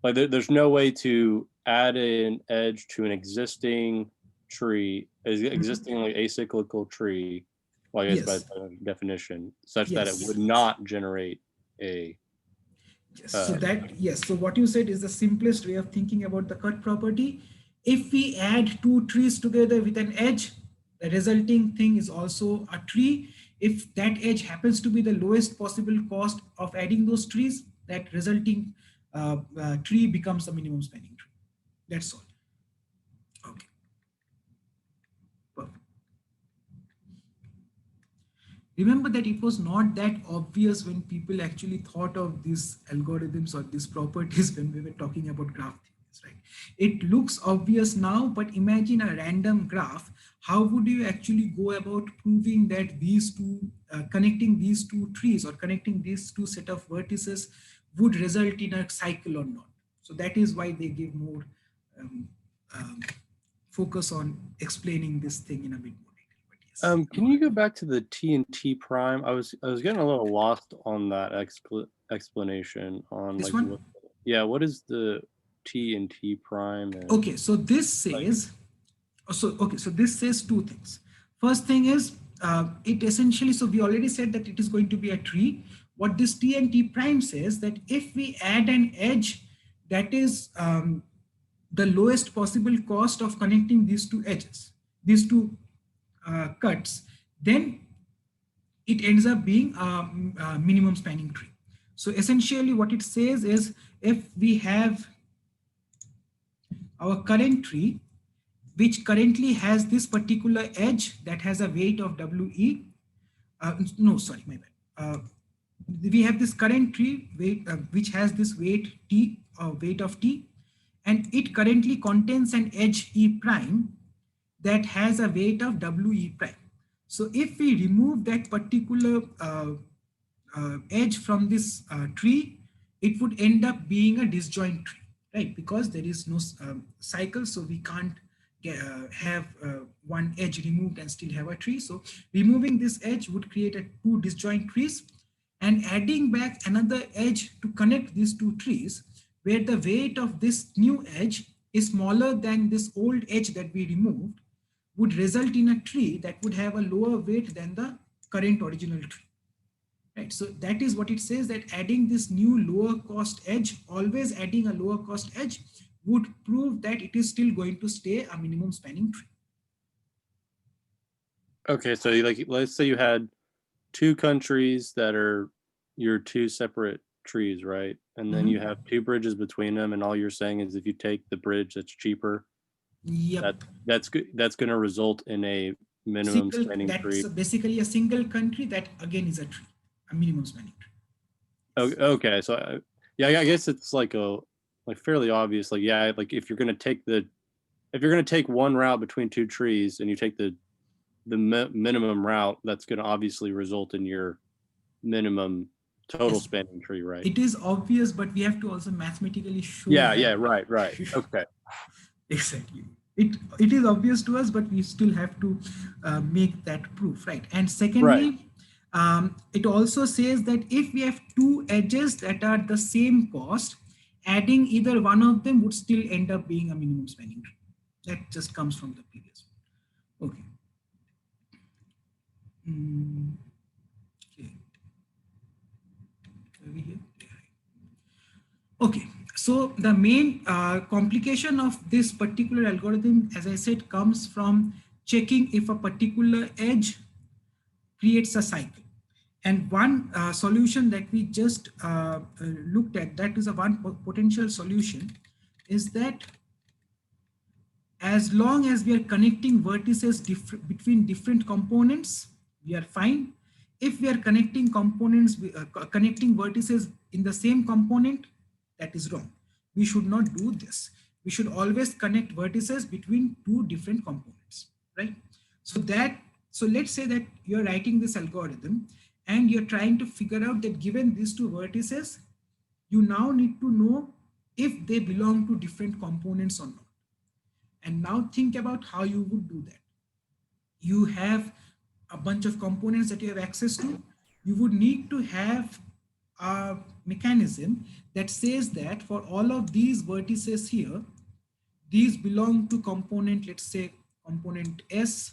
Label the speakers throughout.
Speaker 1: like there's no way to add an edge to an existing tree, existing like acyclical tree, well, I guess by
Speaker 2: Yes,
Speaker 1: definition, such that it
Speaker 2: yes.
Speaker 1: would not generate a
Speaker 2: Yes, so
Speaker 1: uh,
Speaker 2: that, yes, so what you said is the simplest way of thinking about the cut property. If we add two trees together with an edge, the resulting thing is also a tree. If that edge happens to be the lowest possible cost of adding those trees, that resulting tree becomes the minimum spanning tree. That's all. Okay, perfect. Remember that it was not that obvious when people actually thought of these algorithms or these properties when we were talking about graph theories, right? It looks obvious now, but imagine a random graph. How would you actually go about proving that these two, connecting these two trees or connecting these two set of vertices would result in a cycle or not? So that is why they give more um, um, focus on explaining this thing in a bit more detail. But yes,
Speaker 1: Can you go back to the T and T prime? I was getting a little lost on that explanation on
Speaker 2: this
Speaker 1: like
Speaker 2: one.
Speaker 1: what, yeah, what is the T and T prime and
Speaker 2: Okay, so this
Speaker 1: like
Speaker 2: says, so this says two things. First thing is, it essentially, so we already said that it is going to be a tree. What this T and T prime says that if we add an edge that is the lowest possible cost of connecting these two edges, these two cuts, then it ends up being a minimum spanning tree. So essentially what it says is, if we have our current tree, which currently has this particular edge that has a weight of WE. No, sorry, my bad. We have this current tree weight, which has this weight T, weight of T, and it currently contains an edge E prime that has a weight of WE prime. So if we remove that particular edge from this tree, it would end up being a disjoint tree, right? Because there is no cycle, so we can't have one edge removed and still have a tree. So removing this edge would create two disjoint trees, and adding back another edge to connect these two trees, where the weight of this new edge is smaller than this old edge that we removed, would result in a tree that would have a lower weight than the current original tree. Right, so that is what it says, that adding this new lower cost edge, always adding a lower cost edge, would prove that it is still going to stay a minimum spanning tree.
Speaker 1: okay, so like let's say you had two countries that are your two separate trees, right? And then you
Speaker 2: Mhm.
Speaker 1: have two bridges between them, and all you're saying is if you take the bridge that's cheaper,
Speaker 2: Yep.
Speaker 1: that's good. That's going to result in a minimum
Speaker 2: Single,
Speaker 1: spanning
Speaker 2: that's
Speaker 1: tree.
Speaker 2: basically a single country that again is a tree, a minimum spanning tree. Yes.
Speaker 1: Okay, so yeah, I guess it's like a like fairly obvious. Like yeah, like if you're going to take the if you're going to take one route between two trees and you take the minimum route, that's going to obviously result in your minimum total
Speaker 2: Yes,
Speaker 1: spanning tree, right?
Speaker 2: it is obvious, but we have to also mathematically show
Speaker 1: Yeah,
Speaker 2: that.
Speaker 1: yeah, right. Okay.
Speaker 2: Exactly. It is obvious to us, but we still have to make that proof, right? And
Speaker 1: Right.
Speaker 2: secondly, it also says that if we have two edges that are the same cost, adding either one of them would still end up being a minimum spanning tree. That just comes from the previous one. Okay. Mm, okay. Are we here? Yeah. Okay, so the main complication of this particular algorithm, as I said, comes from checking if a particular edge creates a cycle. And one solution that we just looked at, that is a one potential solution, is that as long as we are connecting vertices between different components, we are fine. If we are connecting components, connecting vertices in the same component, that is wrong. We should not do this. We should always connect vertices between two different components, right? So that, so let's say that you're writing this algorithm and you're trying to figure out that given these two vertices, you now need to know if they belong to different components or not. And now think about how you would do that. You have a bunch of components that you have access to. You would need to have a mechanism that says that for all of these vertices here, these belong to component, let's say component S,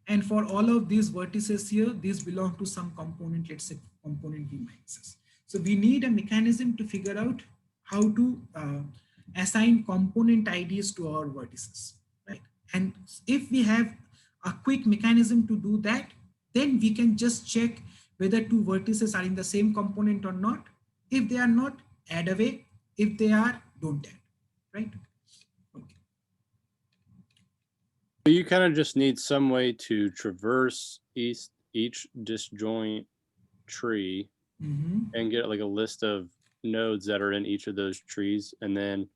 Speaker 2: and for all of these vertices here, these belong to some component, let's say component V minuses. So we need a mechanism to figure out how to assign component IDs to our vertices, right? And if we have a quick mechanism to do that, then we can just check whether two vertices are in the same component or not. If they are not, add away. If they are, don't add, right? Okay.
Speaker 1: You kind of just need some way to traverse each disjoint tree and get like a list of nodes that are in each of those trees, and then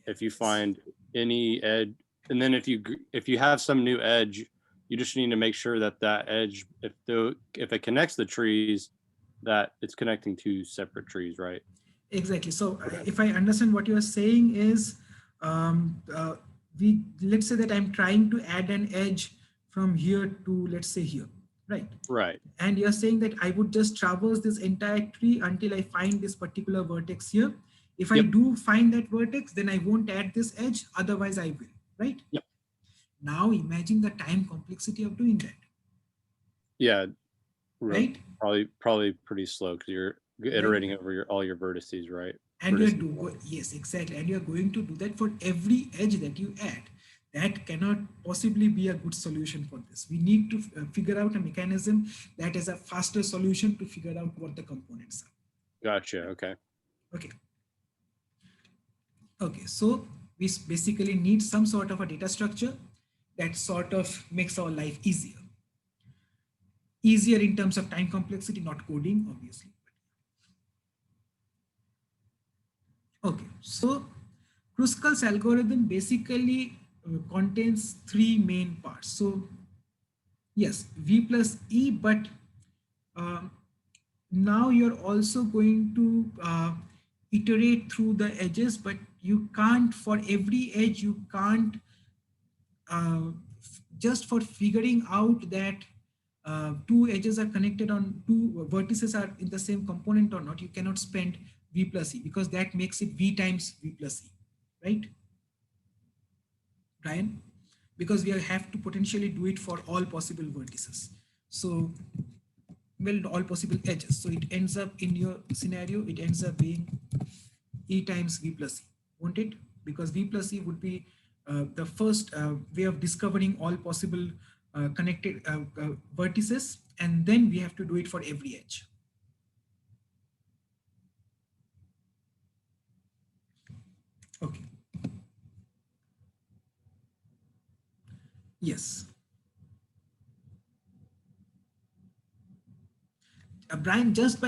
Speaker 1: if you find any edge, and then if you have some new edge, you just need to make sure that that edge, if it connects the trees, that it's connecting two separate trees, right?
Speaker 2: Exactly. So if I understand what you are saying is, let's say that I'm trying to add an edge from here to, let's say, here, right?
Speaker 1: Right.
Speaker 2: And you're saying that I would just traverse this entire tree until I find this particular vertex here. If I do find that vertex, then I won't add this edge, otherwise I will, right?
Speaker 1: Yep.
Speaker 2: Now imagine the time complexity of doing that.
Speaker 1: Yeah.
Speaker 2: Right?
Speaker 1: Probably pretty slow because you're iterating over all your vertices, right?
Speaker 2: And yes, exactly. And you're going to do that for every edge that you add. That cannot possibly be a good solution for this. We need to figure out a mechanism that is a faster solution to figure out what the components are.
Speaker 1: Gotcha. Okay.
Speaker 2: Okay. Okay. So we basically need some sort of a data structure that sort of makes our life easier. Easier in terms of time complexity, not coding, obviously. Okay. So Kruskal's algorithm basically contains three main parts. So yes, V plus E, but now you're also going to iterate through the edges, but you can't, for every edge, you can't, just for figuring out that two edges are connected on two vertices are in the same component or not, you cannot spend V plus E, because that makes it V times V plus E, right? Brian? Because we have to potentially do it for all possible vertices. So, well, all possible edges. So it ends up in your scenario, it ends up being E times V plus E, won't it? Because V plus E would be the first way of discovering all possible connected vertices, and then we have to do it for every edge. Okay. Yes. Brian, just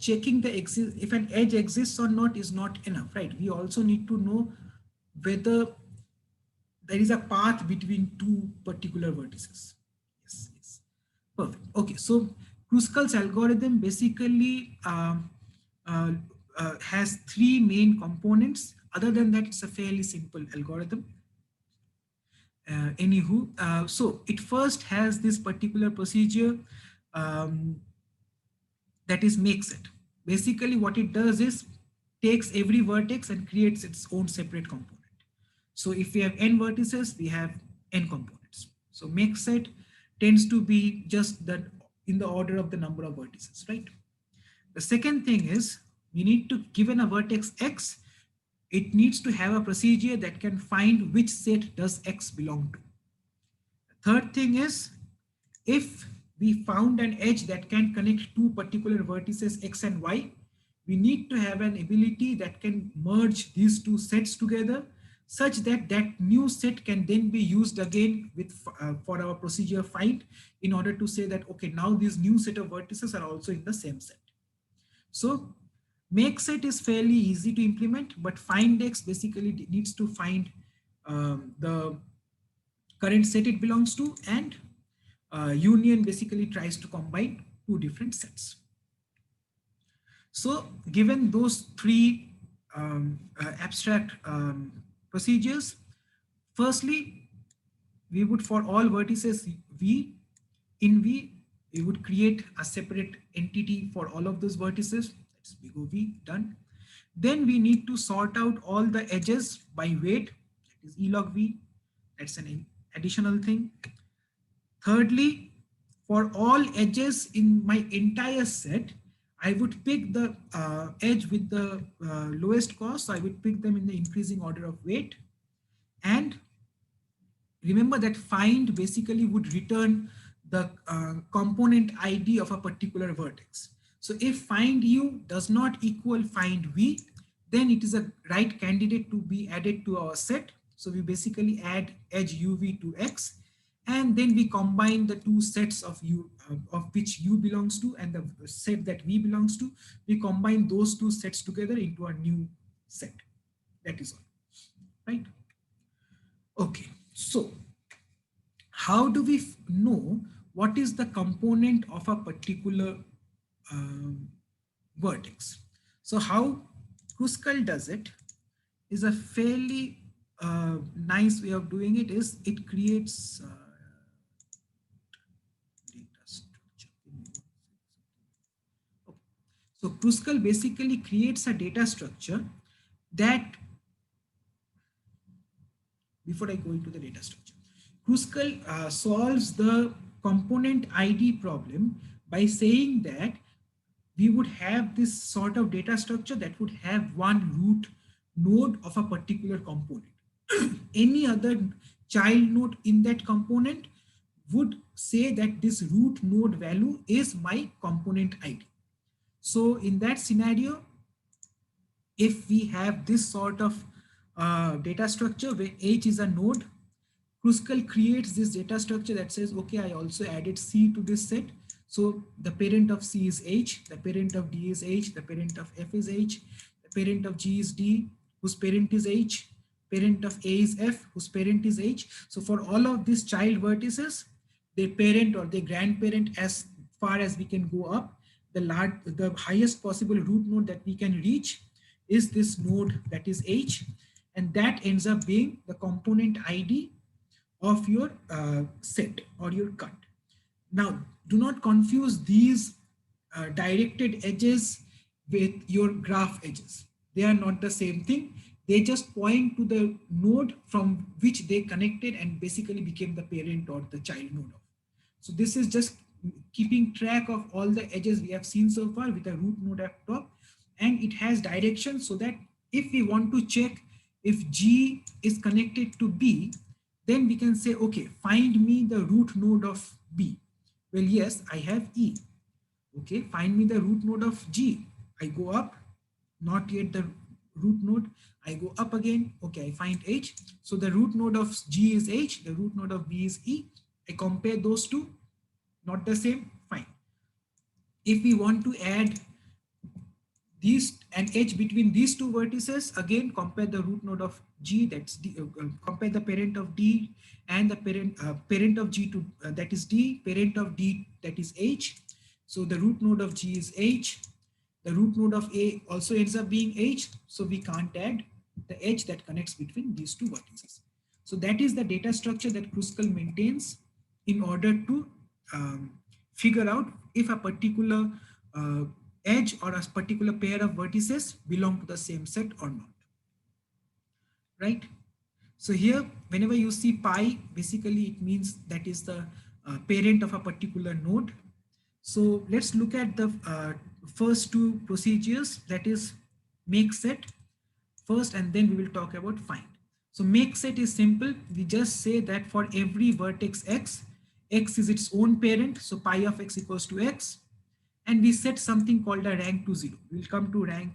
Speaker 2: checking the if an edge exists or not is not enough, right? We also need to know whether there is a path between two particular vertices. Yes, yes. Perfect. Okay, so Kruskal's algorithm basically has three main components. Other than that, it's a fairly simple algorithm. Anywho, so it first has this particular procedure that is makes it. Basically, what it does is takes every vertex and creates its own separate component. So if we have n vertices, we have n components. So make set tends to be just that in the order of the number of vertices, right? The second thing is we need to, given a vertex x, it needs to have a procedure that can find which set does x belong to. The third thing is, if we found an edge that can connect two particular vertices x and y, we need to have an ability that can merge these two sets together such that that new set can then be used again with for our procedure find, in order to say that, okay, now this new set of vertices are also in the same set. So make set is fairly easy to implement, but find x basically needs to find the current set it belongs to, and union basically tries to combine two different sets. So given those three abstract procedures, firstly, we would, for all vertices V, in V, we would create a separate entity for all of those vertices. That's big O V, done. Then we need to sort out all the edges by weight, that is E log V. That's an additional thing. Thirdly, for all edges in my entire set, I would pick the edge with the lowest cost. So I would pick them in the increasing order of weight. And remember that find basically would return the component ID of a particular vertex. So if find U does not equal find V, then it is a right candidate to be added to our set. So we basically add edge UV to X, and then we combine the two sets of U of which U belongs to and the set that V belongs to. We combine those two sets together into a new set. That is all, right? Okay, so how do we know what is the component of a particular vertex? So how Kruskal does it is a fairly nice way of doing it. Is it creates data structure. Okay. So Kruskal basically creates a data structure that, before I go into the data structure, Kruskal solves the component ID problem by saying that we would have this sort of data structure that would have one root node of a particular component. Any other child node in that component would say that this root node value is my component ID. So in that scenario, if we have this sort of data structure where H is a node, Kruskal creates this data structure that says, okay, I also added C to this set. So the parent of C is H, the parent of D is H, the parent of F is H, the parent of G is D, whose parent is H, parent of A is F, whose parent is H. So for all of these child vertices, their parent or their grandparent, as far as we can go up, the highest possible root node that we can reach is this node that is H, and that ends up being the component ID of your set or your cut. Now, do not confuse these directed edges with your graph edges. They are not the same thing. They just point to the node from which they connected and basically became the parent or the child node of. So this is just keeping track of all the edges we have seen so far with a root node at top, and it has direction so that if we want to check if G is connected to B, then we can say, okay, find me the root node of B. Well, yes, I have E. Okay, find me the root node of G. I go up, not yet the root node. I go up again. Okay, I find H. So the root node of G is H, the root node of B is E. I compare those two, not the same, fine. If we want to add an edge between these two vertices, again compare the root node of G, that's D, compare the parent of D and the parent of G to that is D, parent of D that is H. So the root node of G is H, the root node of A also ends up being H, so we can't add the edge that connects between these two vertices. So that is the data structure that Kruskal maintains in order to figure out if a particular edge or a particular pair of vertices belong to the same set or not, right? So here, whenever you see pi, basically it means that is the parent of a particular node. So let's look at the first two procedures, that is make set first, and then we will talk about find. So make set is simple. We just say that for every vertex X, X is its own parent. So pi of X equals to X. And we set something called a rank to 0. We'll come to rank